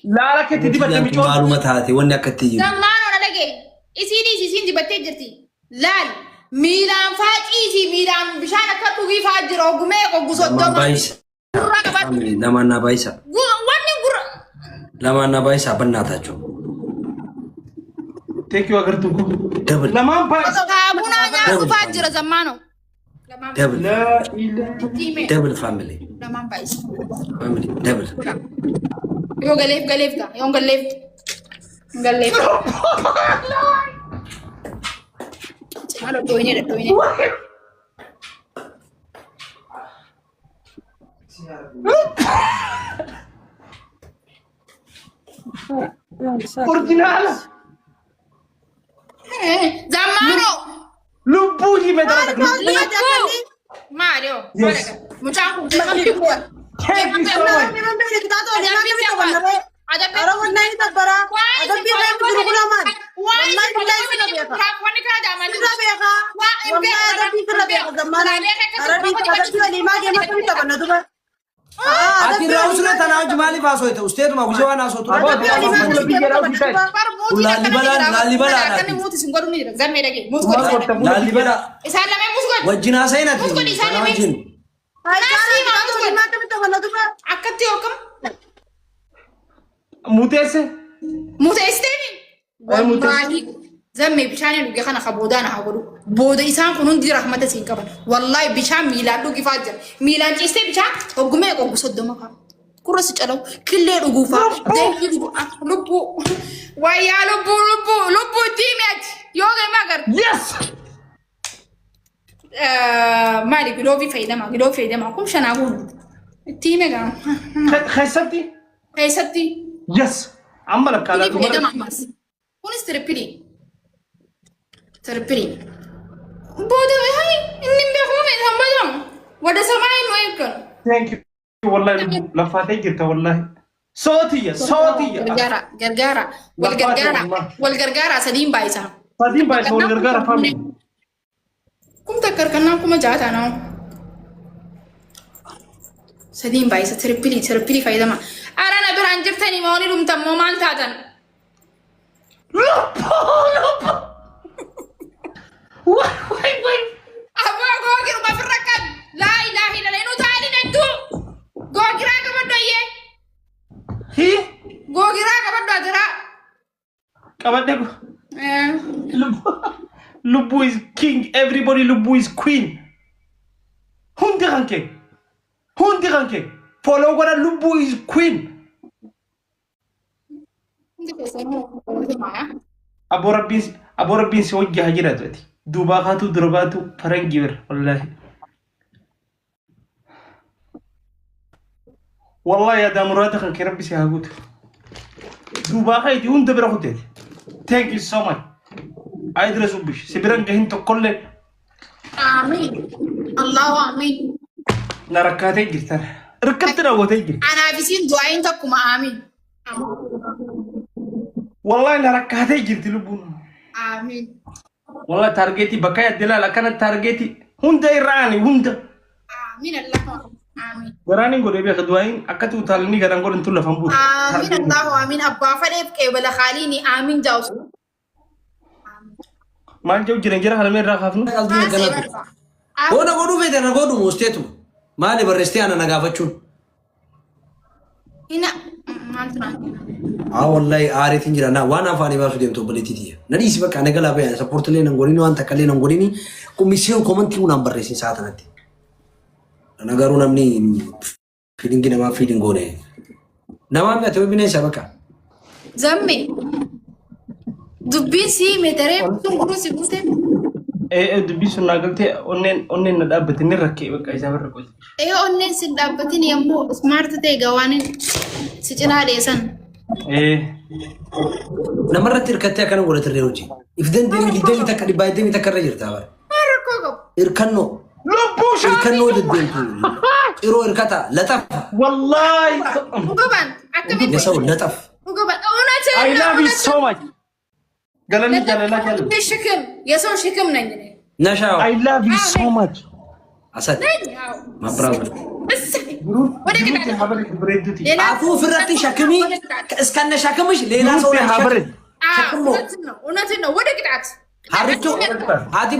لا لك تدي بدي معلومات هاتي وانا كتير زمان ولا لقي يسيدي دي بتجرتي لا ميلان فاجيتي ميلان بشانك كتوغي فاجر وغمي وغصدوما بايس لما انا بايسا واني غر لما انا بايسا بناتاچو تيكيو اغرتكم دبل لما بايس ابونا يا فاجر زمانو دبل لا اله دبل فاميلي لما بايس فاميلي دبل يو غليف يو غليف هذا تويني اوريجينال زمانو لبوجي بدرك ماريو مچاكو Ati rausule tanaj mali baso ite usted ma gujwana so to la libala kan muti singoru ni zamme dage muti la libala isala me musgo wajina sayna ti wajin akati okam متاسه والله زمي بشان لوجي خنا خبودانا اقولو بودا انسان كنون دي رحمته سينكبن والله بشان ميلاد لوجي فاجر ميلاد تيستي بشان وغمي قو صدمك كرس چلو كله رغوفا دي لبو ويا لبو تيمت يوغي ماغر يس مالي غلوفي فايده ما كم شنا اقول تيمغا خيستي يس عملك على فايده ما بس ونس تربري بودا هاي اني بخوف هم بدم ودا سماين ويكن ثانك يو والله لفاتي جبت والله صوتي والغرغره سدين بايسا والغرغره فامي كم تكركنا كم جاتا نو سدين بايسا تربري فايده ما ارانا بران جبتني موني روم تمو مان تاتن وين ابا غوغير ما فرقن لا اله الا الله انو تعالي ندو غوغيرا كبدو يه هي غوغيرا كبدو درا كبدو Lubu is king, everybody Lubu is queen. Hundi ranke. Follow what Lubu is queen. Abu Rabbin si wajah hajirat wati. Dubakatu drogatu parangir wallahi. Wallahi ya damurata kan kirabbi si hagut. Dubaka iti unda berahutet. Thank you so much. Aidra subish. Sibiran gahin to kolle. Amin. Allahu amin. Narakate girtar. Rakatina wote gir. Ana bisin duain takuma amin. Wallahi narakate girti lubun. Amin. والله تارجتي بكايا دلالة كانت تارجتي هوندا إيراني هوندا آمين الله آمين إيراني قولي بيا خدوين أكتو تالني كران قول انتو لفهمبو آمين الله آمين أبا فريب كيبلا خاليني آمين جاوس ما نجو جرنجرة هلا مين راخافنو وانا قولو فيدا انا قولو موستيتو مالي برستي انا نغافتشون هنا مالتنا والله عارف انجرا نا وانا فاني باسو ديمتو بليتيتي نديس بك انا غلا بيان سبورت لي نغوريني وانت كلي نغوريني كوميسيون كومنتي ونمبر ريسين ساعتنتي انا غارو نمني فيلينغ نما فيلينغ غوني نما ما تو بيني شبكه زمي دبي سي متري تنغرو سي بوتي دبي سنا قلتي اونن ندابتي نركي بقى يسابر كويس اونن سندابتي يمو سمارت تي غوانين سيجنا ديسن نمرت الكتة كانوا ولا تريوجي إفدن دمي تكري باي دمي تكرر يرتاور إركنو لبوش إركنو للدين إرو إركتا لطف والله وقبان يسوي لطف وقبان I love you so much قالني شكم يسوي شكم نجني نشاو I love you so much أسد ما براوي بس عفو في الرتي شكمي اسكن شكمش لينا صور شكم ونتنا وده قطعت هرجو عادي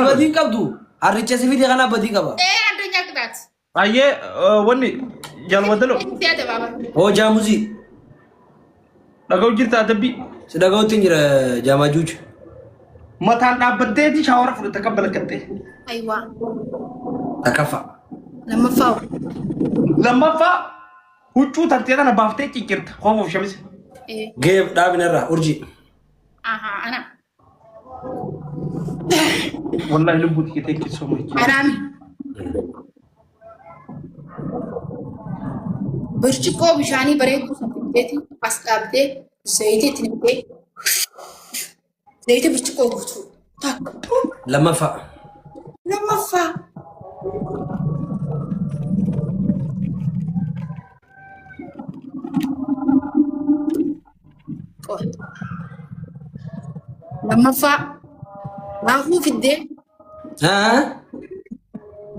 بدين قبضو هرجو سفيدي غنا بدي قبا ايه عندنا قطعت aye wani jalwadalo زياده بابا هو جاموزي dagaw jirta adabbi سدغو تنجر جاماجوج matan dhaabbadeeti shawara fudhata kabbalakatte ايوه تكفى لما فاو huccuu tartee tana baaftee ciccirta hoomuuf shamise ايه جيب دابن الرا ارجي اها انا wallahi lubbuuti kee thank you so much حرامي برشكو بشاني بريكو سبتيتي اسقابتي زيتي تنبتي زيتي برشكو غفتو تاك لما فا لما فا راهو في الدين ها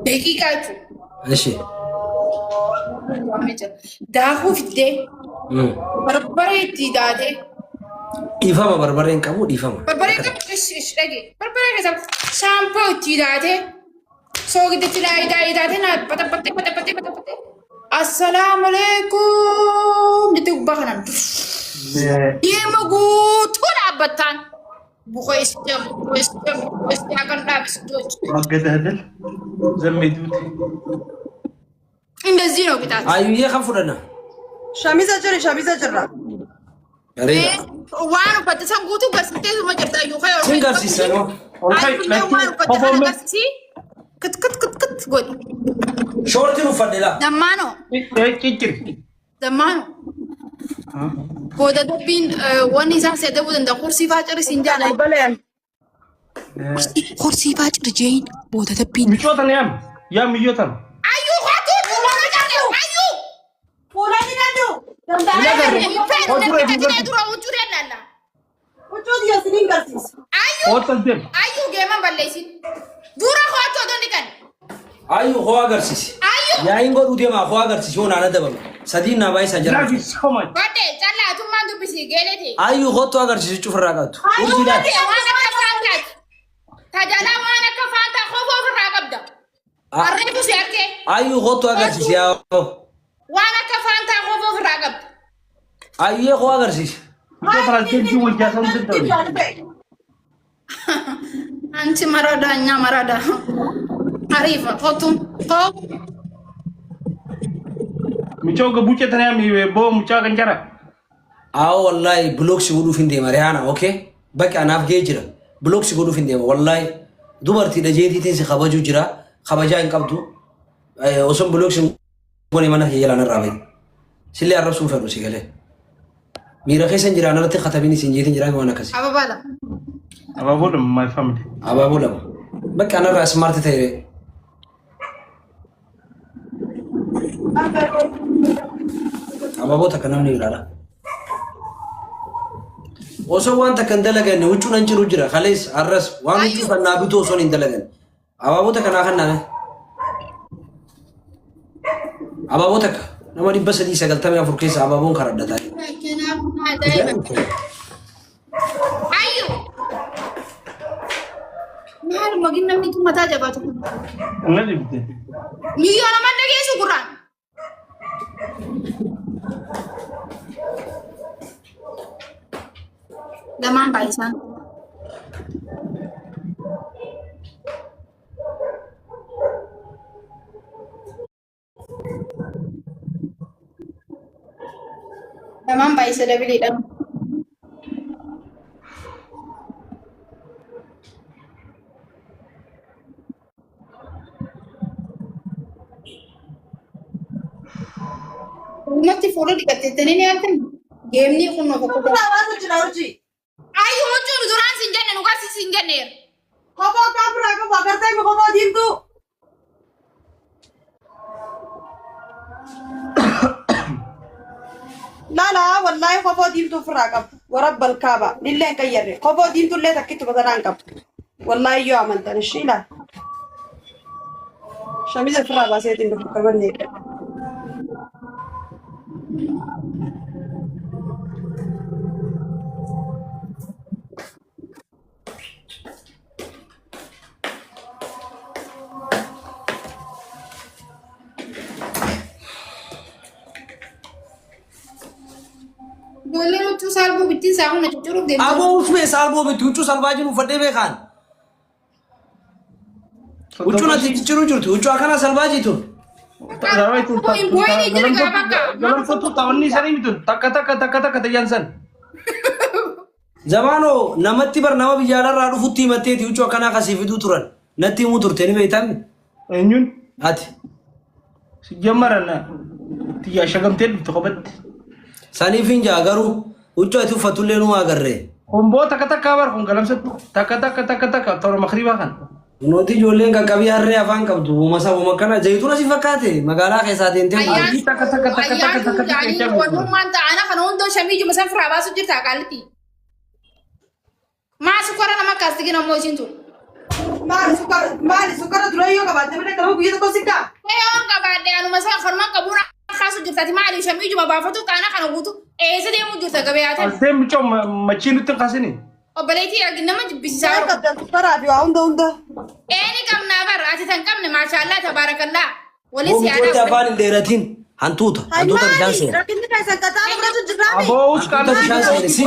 دقيقة ماشي داهو في الدين بربريتي دادي ديفاما بربرين كمو ديفاما بربريتي ايش دقيقة بربريتي شامبو تي دادي سوق دتي دادي نا بتي السلام عليكم دتي بخنا يمغو تون عبتان بوخيس كان دابس دوت magadaadal zammeeduuti እንደዚህ ነው ቢጣት አዩዬ ከፉደና ሸሚዝ ጀራ ሬዳ ዋኑ በተሰን ጉቱ ገስቴ መጀርታዩ ኸይር ሲንገር ሲሰኖ كت قول ሾርቲ ነው ፈደላ دمانو ciccir دمانو بودا دبين واني ساسه دبود عند كرسي فاجر سنجانا በለያን كرسي فاجر جين بودا دبين michootan yaam miyyootan ايو خاطو ايو ፖላኒ ናዱ ወጮት ያስኒን ጋርሲስ hootal dem ayu geman ballesin dura khwato don dikan አዩ ሆ አገርሲስ ayu ያይን ጎዱ ደማ ሆ አገርሲስ ሆና አለደበም ሰዲና ባይ ሰጀራ thank you so much bade challa tumman dubisi gelete አዩ ሆቶ አገርሲስ ጩፍራጋቱ ኡርጂዳ wana kafantat tajala wana kafanta khofo fragabda arribu siarke አዩ ሆቶ አገርሲስ ያው wana kafanta khofo fragabda አዩ ሆ አገርሲስ michootan alteetti wajjaa san danda'u አንቺ መረዳ እኛ መረዳ አሪፍ ፎቱም michoo ga buucetan yaam boo mucaa kan jara አዎ ወላሂ ብሎክ ሲጉዱ ፊንዴ ማሪያና ኦኬ በቃ ናፍ ጌጅራ ብሎክ ሲጉዱ ፊንዴ ወላሂ ዱበርቲ ደጄቲቲን ሲኸበጁ ጅራ ኸበጃ እንቀብዱ ኦሶም ብሎክ ሲጎኔ መና የላነ ራበይ ሲሊ አረሱን ፈሩ ሲገለ ሚረኸሰን ጅራ ነረት ኸተቢኒ ሲንጄቲን ጅራ ገዋና ከሲ አበባላ abaaboodha my family አባቡ ለማ በቃ ነራ ስማርት ተይሬ አባቦ ተከናምን ይላላ ኦሶ ዋንተ ከንደለገን ውጩ ነንጭሩ ጅራ ኸሌስ አረስ ዋንቹ ፈናብቶ ሶን እንደለገን አባቦ ተከናኸና አባቦ ተከ ነማዲ በሰዲ ሰገልተም ያፍርኬስ አባቦን ከረደታ አዩ ማል መግና ምንቱ መታ ጀባቱ anna dibde ሚሊዮን ማንደጌ ሱቁራን ለማን ባይሳን ለማን ባይሰ ደብል ይደም Mati follow dikatettani ne yaatan geemni kunno kokko ታዋቱ ጅራውጂ ayu hochu duran sinjanne nu garsi sinjanne ኮቦ ካምራ ኮቦ ገርታይ ኮቦ ዲንቱ ላላ ወላሂ ኮቦ ዲንቱ ፍራቀብ ወረበል ካባ ሊለን ቀየረ ኮቦ ዲንቱ ለተክቱ በተራንቀብ ወላሂ ዩ አመንተን እሺ ይላል ሸሚዝ ፍራ ባሴት እንደፈቀበል ነው Ijoolleen huccuu salphoo bittiin isaa humna cuccuruuf deemtu. Aboo ufme salphoo bitti huccuu salphaa jiru uffadhee beekaan. Huccuu natti cicciru jirtu huccuu akkana salphaa jitu. Galan foto tawanni sanii mitun takka tayyansan. Zamaanoo namatti bar nama biyyaalarraa dhufutti himatteeti huccuu akkanaa kasii fiduu turan. Natti himuu turte ni beektamni. Eenyuun? Ati. Sijammaran tiyyaa shagamtee dhufte kophatti. Saniif hin jaa garuu huccuu ati uffatullee nu agarree. Homboo takka bar kun galamsattu takka toora makriibaa kan. Nooti ijoolleen qaqqabii harree afaan qabdu uumasa uuma kana zayituun asii fakkaate magaalaa keessaa deemtee Ayyaanni walummaan ta'ana kana hundoo shamii juma san firaa baasuu jirta qaalitti. Maa sukara nama kaastigin ammoo ishiin tun. Maali sukara dura yoo qabaatte bira kana guyyaa tokko sikkaa. Yoo qabaadde anuma san kanumaan qabuun kaasuu jirtaati maali shamii juma baafatu ta'ana kana guutu eessa deemuu jirta gabayaatan. Alteen michoo machii nutti hin kaasini. Obboleettii argin nama jibbisiisaa jiru. Saayii sukaraa fi waa hunda. Eeni qabnaa barra ati tan qabne maashaallah tabaarakallaa. Walis Oomishtoota yaadaa. afaan hin dheeratiin hantuuta bishaan seera. Rakkinni keessan qaxaa fudhatu jirraami. Aboo uskaana bishaan seera si.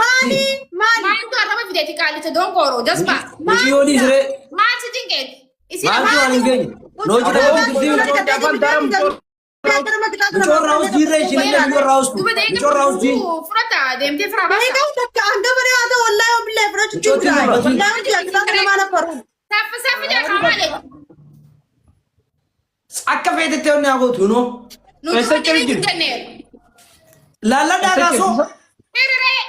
Maali? Maaltu harrama fideeti qaalite doonkooroo jaspa. Hojii yoonii siree Maal si jinqeeti? Isin maaltu waan hin geenye. Nooti dha Micoon raawus jiirree isheen illee micoon raawus micoon raawus jiin. Fudhata deemtee firaa Baay'ee baasa. qabu takka hanga bari haa ta'u wallahi oomillee fudhachuu jirra. Wallahi jira kitaaba namaa na faru. Saffi jaa kaamaale. Akka feetettee onni haa gootu noo. Nuti hojii hin kenneeru. Laalla dhaadhaasoo. Hirree.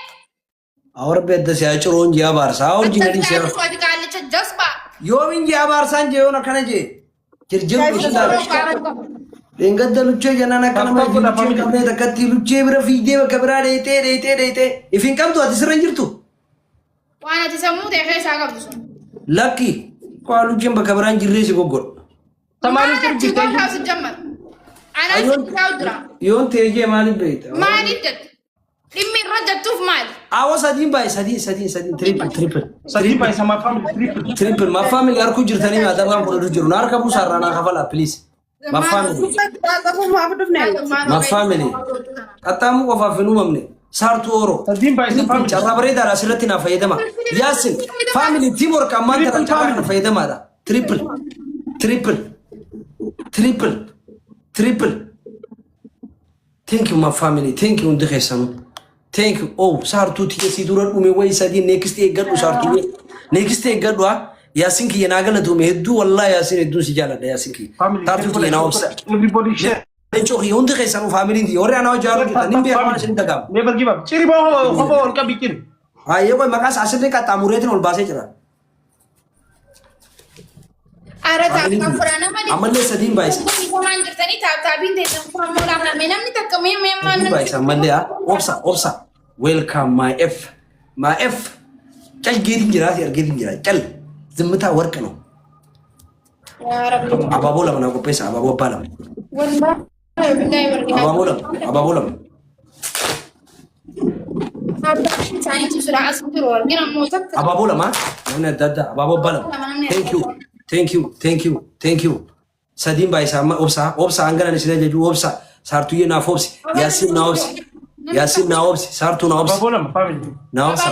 Awar beedda siyaa ciroon ji'a baarsaa awar jingadii siyaa. Ati qaalicha jaspa. Yoomin ji'a baarsaan jee yoon akkana jee. Jirjiru ishii ta'a. Engadda luchee jennaan akka nama luchee qabnee takkatti luchee bira fiigdee bakka biraa dheeyitee. Ifin qabdu ati sirra hin jirtu. Waan ati sammuu ta'e keessaa qabdu sun. Lakki kwaa lucheen bakka biraa hin jirree si goggodha. Tamaanii Maal achi gogaa si jammar. Anaa si taa'u dura. Yoon teejee maaliif beekta? Maaliif jettu? Dhimmi irra jettuuf maali? Awo sadiin baay'ee sadiin triple. Sadii baay'isa maa faamili Triple ma family harku jirtanii maatabaan fudhatu jiru. Na harka buusaarraa naa kafala please. Ma family. Maaf dhufne. Ma family. Qaxxaamuu qofaaf hin uumamne. Saartuu Oro. Sadiin baay'isa faamili. Carraa bareedaadha asirratti naa fayyadama. Yaasin family team work ammaan tana carraa kana fayyadamaadha. Triple. Thank you my family. Thank you hundi keessanuu. Thank you. Oh saartuu tiyya dura dhume wayi sadii next eeggadhu saartuu. Next eeggadhu haa. Yaasin kiyya naa galatuume hedduu wallahi yaasin hedduun si jaaladha yaasin kiyya. Saartuu kiyya naa obsa. Everybody share. Encoqii hundi keessanuu faamiliin kiyya warri anaa hojii jirtan hin beekaman isin dagaama. Never give up. Ciri boo kophaa ol qabikin. Ayyee qoy maqaas asirree qaxxaamureetiin ol baasee jira. Ara taa'an furaana malee. Ammallee sadiin baay'isa. Waan jirtanii taa'aabiin teessan furaan moolaan namni namni takka mee Sadiin baay'isa ammallee haa obsa. Welcome my F. Cal geetiin jiraati argeetiin jira cal zimmitaa warqa no. Abaaboo lama naa qopheessa abaaboo abbaa lama. Abaaboo lama. Abaaboo lama namni adda addaa abaaboo abbaa lama. Thank you. Sadiin baay'isa amma obsa hangana isin ajaju obsa saartuyyee naaf obsi Yaasin naa obsi saartuu naa obsi. Abaaboolama faamili. Naa obsa